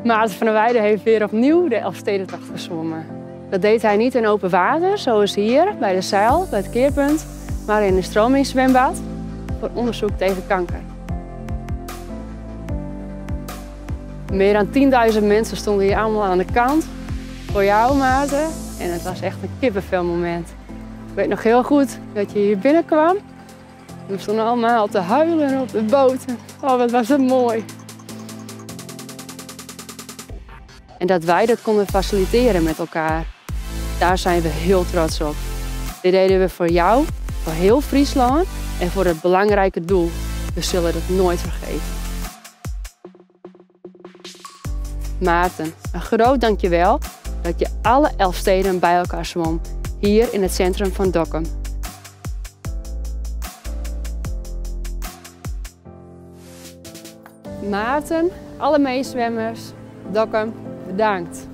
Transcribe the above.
Maarten van der Weijden heeft weer opnieuw de Elfstedentocht gezwommen. Dat deed hij niet in open water, zoals hier bij de Zijl, bij het keerpunt, maar in een stromingszwembad voor onderzoek tegen kanker. Meer dan 10.000 mensen stonden hier allemaal aan de kant voor jou, Maarten. En het was echt een kippenvelmoment. Ik weet nog heel goed dat je hier binnenkwam. We stonden allemaal te huilen op de boten. Oh, wat was het mooi. En dat wij dat konden faciliteren met elkaar, daar zijn we heel trots op. Dit deden we voor jou, voor heel Friesland en voor het belangrijke doel. We zullen het nooit vergeten. Maarten, een groot dankjewel dat je alle Elfsteden bij elkaar zwom, hier in het centrum van Dokkum. Maarten, alle meezwemmers, Dokkum, bedankt.